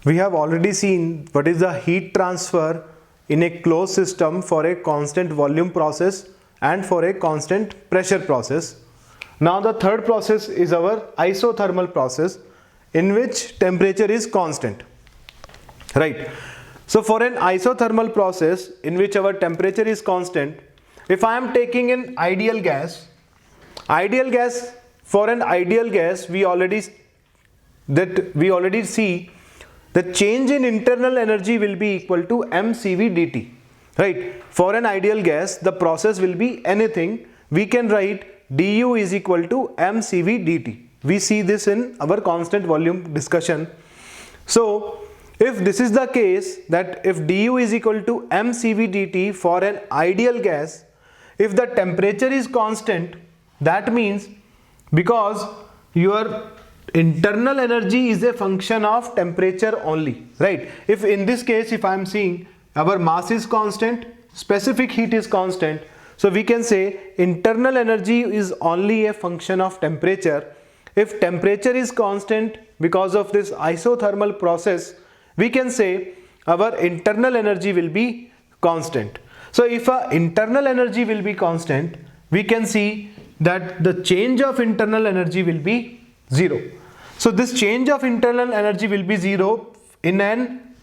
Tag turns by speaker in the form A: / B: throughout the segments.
A: we have already seen what is the heat transfer in a closed system for a constant volume process and for a constant pressure process. Now the third process is our isothermal process, in which temperature is constant, right? So for an isothermal process in which our temperature is constant, if I am taking an ideal gas, for an ideal gas we already see the change in internal energy will be equal to mCv dt, right? For an ideal gas the process will be anything. We can write du is equal to mCv dt. We see this in our constant volume discussion. So if this is the case, that if du is equal to mCv dt for an ideal gas, if the temperature is constant, that means because your internal energy is a function of temperature only, right? If in this case, if I am seeing our mass is constant, specific heat is constant, so we can say internal energy is only a function of temperature. If temperature is constant because of this isothermal process, we can say our internal energy will be constant. So if our internal energy will be constant, we can see that the change of internal energy will be 0. So this change of internal energy will be 0 in an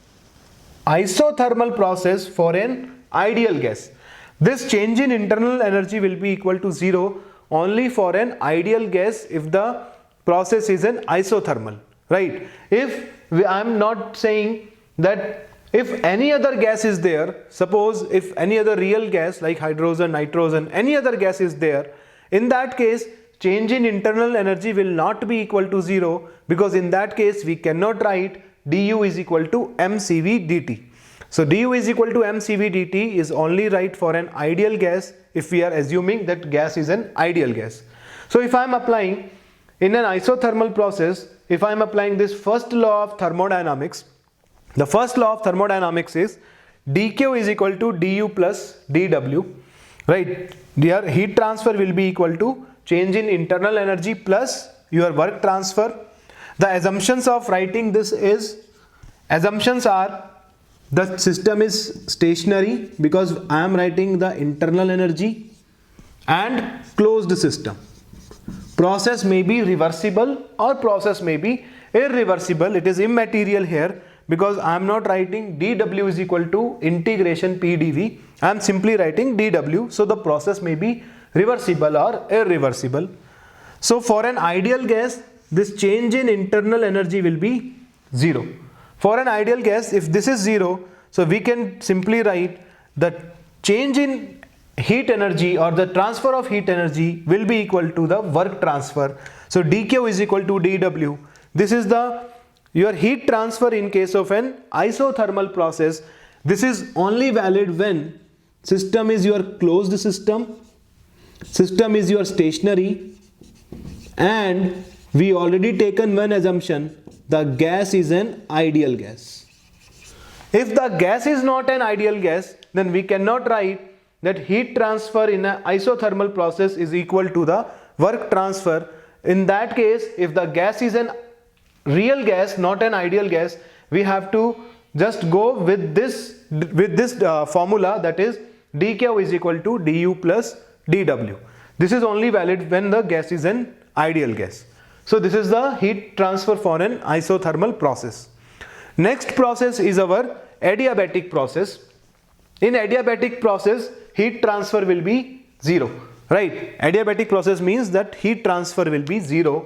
A: isothermal process for an ideal gas. This change in internal energy will be equal to 0 only for an ideal gas if the process is an isothermal, right? If I am not saying that if any other gas is there, suppose if any other real gas like hydrogen, nitrogen, any other gas is there, in that case change in internal energy will not be equal to 0, because in that case we cannot write du is equal to mCv dt. So du is equal to mCv dt is only right for an ideal gas if we are assuming that gas is an ideal gas. So if I am applying in an isothermal process, if I am applying this first law of thermodynamics, the first law of thermodynamics is dq is equal to du plus dw, right? Your heat transfer will be equal to change in internal energy plus your work transfer. The assumptions of writing this is, assumptions are the system is stationary because I am writing the internal energy, and closed system. Process may be reversible or process may be irreversible. It is immaterial here because I am not writing dw is equal to integration p dv. I am simply writing dw. So the process may be reversible or irreversible. So for an ideal gas, this change in internal energy will be 0. For an ideal gas, if this is 0, so we can simply write the change in heat energy or the transfer of heat energy will be equal to the work transfer. So dq is equal to dw. This is your heat transfer in case of an isothermal process. This is only valid when system is your closed system, system is your stationary, and we already taken one assumption, the gas is an ideal gas. If the gas is not an ideal gas, then we cannot write that heat transfer in an isothermal process is equal to the work transfer. In that case, if the gas is an real gas, not an ideal gas, we have to just go with this formula, that is dq is equal to du plus dw. This is only valid when the gas is an ideal gas. So this is the heat transfer for an isothermal process. Next process is our adiabatic process. In adiabatic process, heat transfer will be 0, right? Adiabatic process means that heat transfer will be 0.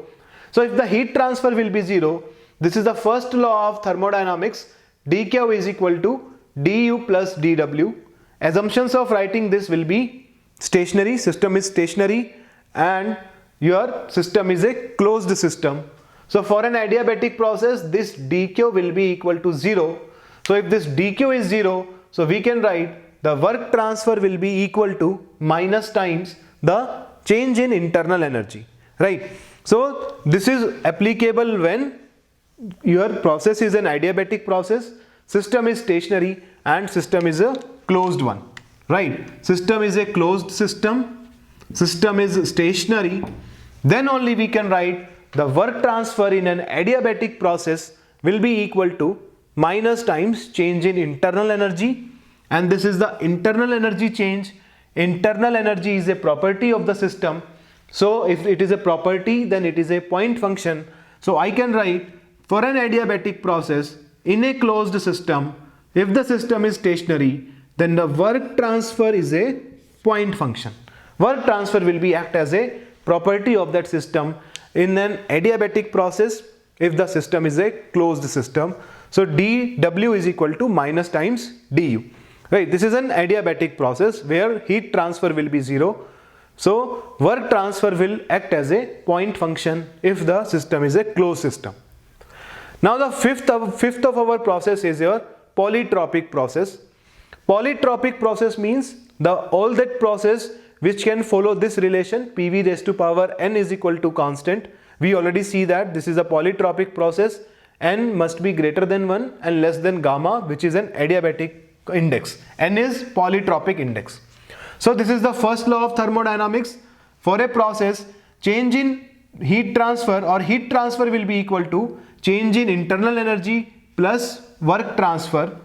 A: So if the heat transfer will be 0, this is the first law of thermodynamics, dq is equal to du plus dw. Assumptions of writing this will be stationary, system is stationary, and your system is a closed system. So for an adiabatic process, this dq will be equal to 0. So if this dq is 0, so we can write the work transfer will be equal to minus times the change in internal energy, right? So this is applicable when your process is an adiabatic process, system is stationary, and system is a closed one, right? System is a closed system, system is stationary, then only we can write the work transfer in an adiabatic process will be equal to minus times change in internal energy, and this is the internal energy change. Internal energy is a property of the system, so if it is a property then it is a point function. So I can write, for an adiabatic process in a closed system, if the system is stationary, then the work transfer is a point function. Work transfer will be act as a property of that system in an adiabatic process if the system is a closed system. So dW is equal to minus times du. Right, this is an adiabatic process where heat transfer will be 0. So work transfer will act as a point function if the system is a closed system. Now the fifth of our process is your polytropic process. Polytropic process means all that process which can follow this relation PV raised to power n is equal to constant. We already see that this is a polytropic process. N must be greater than 1 and less than gamma, which is an adiabatic index. N is polytropic index. So this is the first law of thermodynamics. For a process, change in heat transfer or heat transfer will be equal to change in internal energy plus work transfer.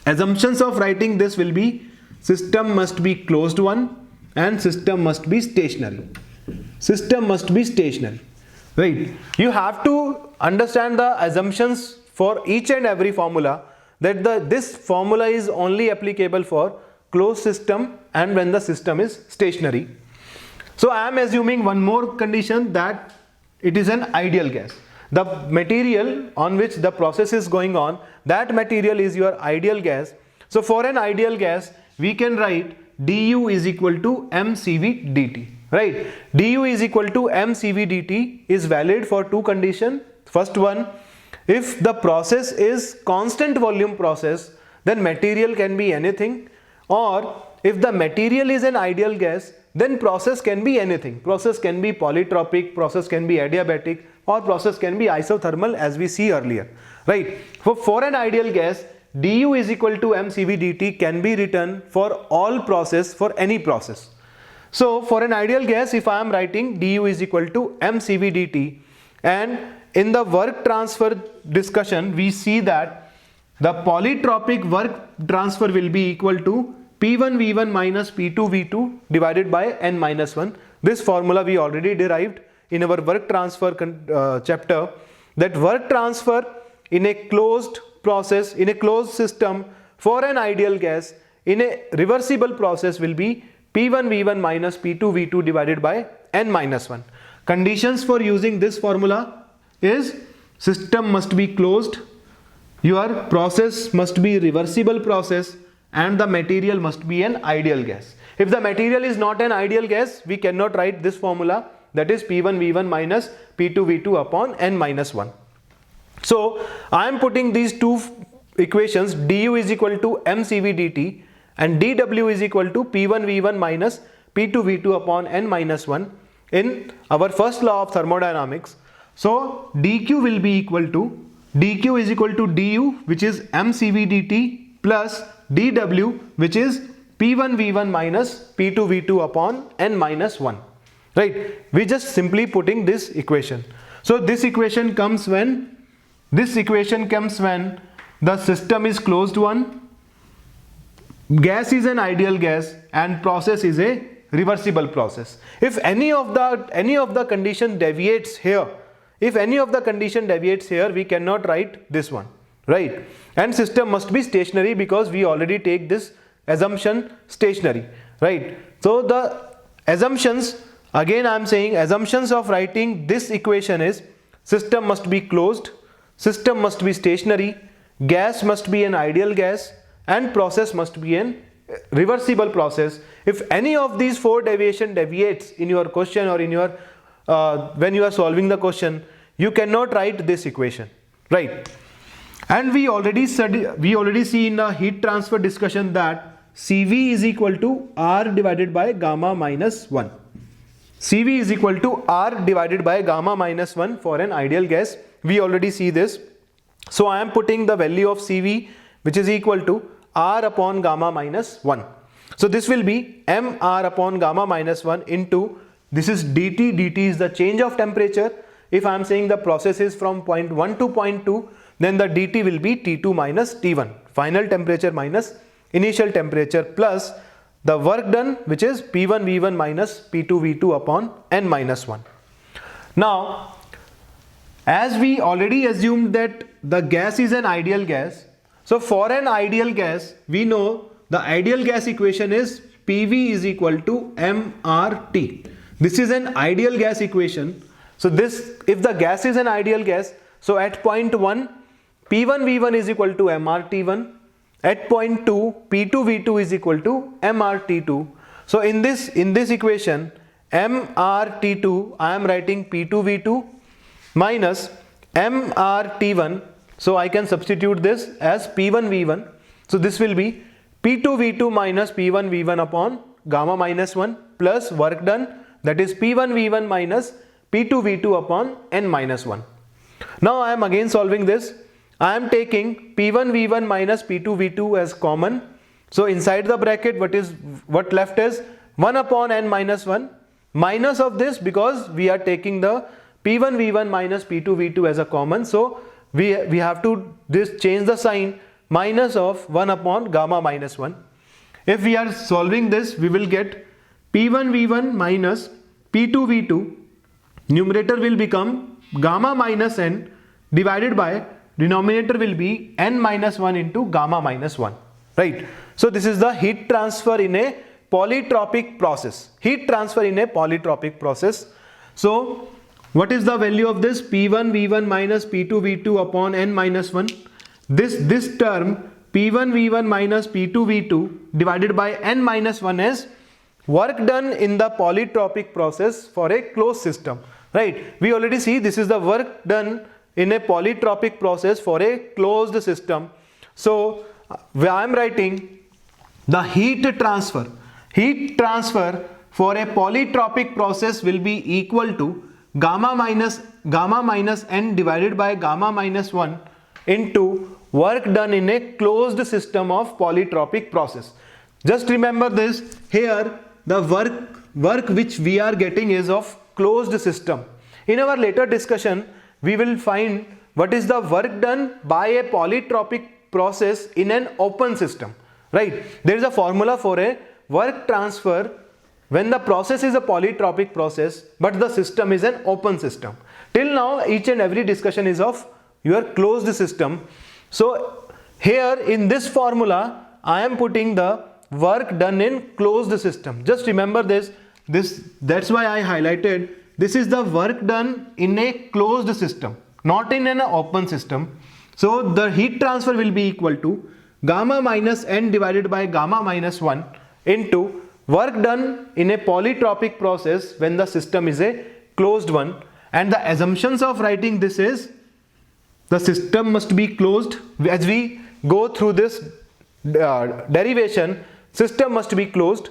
A: Assumptions of writing this will be system must be closed one and system must be stationary. System must be stationary. Right. You have to understand the assumptions for each and every formula, that this formula is only applicable for closed system and when the system is stationary. So I am assuming one more condition, that it is an ideal gas. The material on which the process is going on, that material is your ideal gas. So for an ideal gas, we can write du is equal to mCv dt. Right? du is equal to mCv dt is valid for two conditions. First one, if the process is constant volume process, then material can be anything, or if the material is an ideal gas, then process can be anything. Process can be polytropic, process can be adiabatic, or process can be isothermal, as we see earlier. Right? For an ideal gas, du is equal to mCv dt can be written for all process, for any process. So for an ideal gas, if I am writing du is equal to mCv dt, and in the work transfer discussion, we see that the polytropic work transfer will be equal to P1 V1 minus P2 V2 divided by n minus 1. This formula we already derived in our work transfer chapter, that work transfer in a closed process, in a closed system for an ideal gas in a reversible process will be P1 V1 minus P2 V2 divided by n minus 1. Conditions for using this formula is system must be closed, your process must be reversible process, and the material must be an ideal gas. If the material is not an ideal gas, we cannot write this formula, that is P1 V1 minus P2 V2 upon n minus 1. So I am putting these two equations, du is equal to mCv dt and dw is equal to P1 V1 minus P2 V2 upon n minus 1 in our first law of thermodynamics. So dq will be equal to, dq is equal to du, which is mCv dt, plus dw, which is P1 V1 minus P2 V2 upon n minus 1. Right? We just simply putting this equation. So this equation comes when the system is closed one, gas is an ideal gas, and process is a reversible process. If any of the condition deviates here, we cannot write this one. Right? And system must be stationary, because we already take this assumption stationary. Right? So the assumptions, again I am saying, assumptions of writing this equation is system must be closed, system must be stationary, gas must be an ideal gas, and process must be an reversible process. If any of these four deviates in your question or in your when you are solving the question, you cannot write this equation. Right? And we already see in the heat transfer discussion that Cv is equal to R divided by gamma minus 1. Cv is equal to R divided by gamma minus 1 for an ideal gas. We already see this. So I am putting the value of Cv, which is equal to R upon gamma minus 1. So this will be mR upon gamma minus 1 into, this is dt, dt is the change of temperature. If I am saying the process is from point 1 to point 2, then the dt will be T2 minus T1, final temperature minus initial temperature, plus the work done, which is P1 V1 minus P2 V2 upon n minus 1. Now, as we already assumed that the gas is an ideal gas, so for an ideal gas, we know the ideal gas equation is PV is equal to mRT. This is an ideal gas equation. So this, if the gas is an ideal gas, so at point 1, P1 V1 is equal to mRT1. At point 2, P2 V2 is equal to mRT2. So in this equation, mRT2, I am writing P2 V2 minus mRT1. So I can substitute this as P1 V1. So this will be P2 V2 minus P1 V1 upon gamma minus 1 plus work done, that is P1 V1 minus P2 V2 upon n minus 1. Now I am again solving this. I am taking P1 V1 minus P2 V2 as common. So inside the bracket, what left is 1 upon n minus 1 minus of this, because we are taking the P1 V1 minus P2 V2 as a common. So we have to change the sign, minus of 1 upon gamma minus 1. If we are solving this, we will get P1 V1 minus P2 V2. Numerator will become gamma minus n divided by denominator will be n minus 1 into gamma minus 1. Right. So this is the heat transfer in a polytropic process. Heat transfer in a polytropic process. So what is the value of this? P1 V1 minus P2 V2 upon n minus 1. This term P1 V1 minus P2 V2 divided by n minus 1 is work done in the polytropic process for a closed system. Right. We already see this is the work done in a polytropic process for a closed system. So I am writing the heat transfer. Heat transfer for a polytropic process will be equal to gamma minus n divided by gamma minus 1 into work done in a closed system of polytropic process. Just remember this, here the work which we are getting is of closed system. In our later discussion, we will find what is the work done by a polytropic process in an open system. Right? There is a formula for a work transfer when the process is a polytropic process but the system is an open system. Till now each and every discussion is of your closed system. So here in this formula I am putting the work done in closed system. Just remember this, that's why I highlighted this is the work done in a closed system, not in an open system. So the heat transfer will be equal to gamma minus n divided by gamma minus 1 into work done in a polytropic process when the system is a closed one. And the assumptions of writing this is the system must be closed. As we go through this derivation, system must be closed,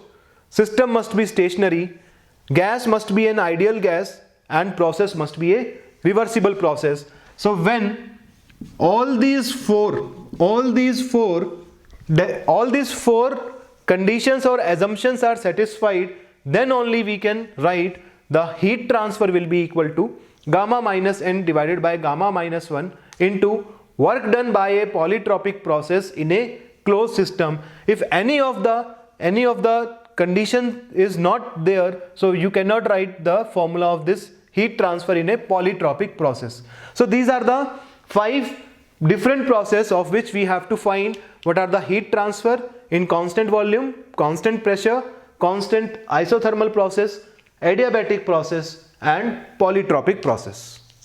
A: system must be stationary, gas must be an ideal gas, and process must be a reversible process. So when all these four conditions or assumptions are satisfied, then only we can write the heat transfer will be equal to gamma minus n divided by gamma minus 1 into work done by a polytropic process in a closed system. If any of the condition is not there, so you cannot write the formula of this heat transfer in a polytropic process. So these are the 5 different processes of which we have to find what are the heat transfer in constant volume, constant pressure, constant isothermal process, adiabatic process and polytropic process.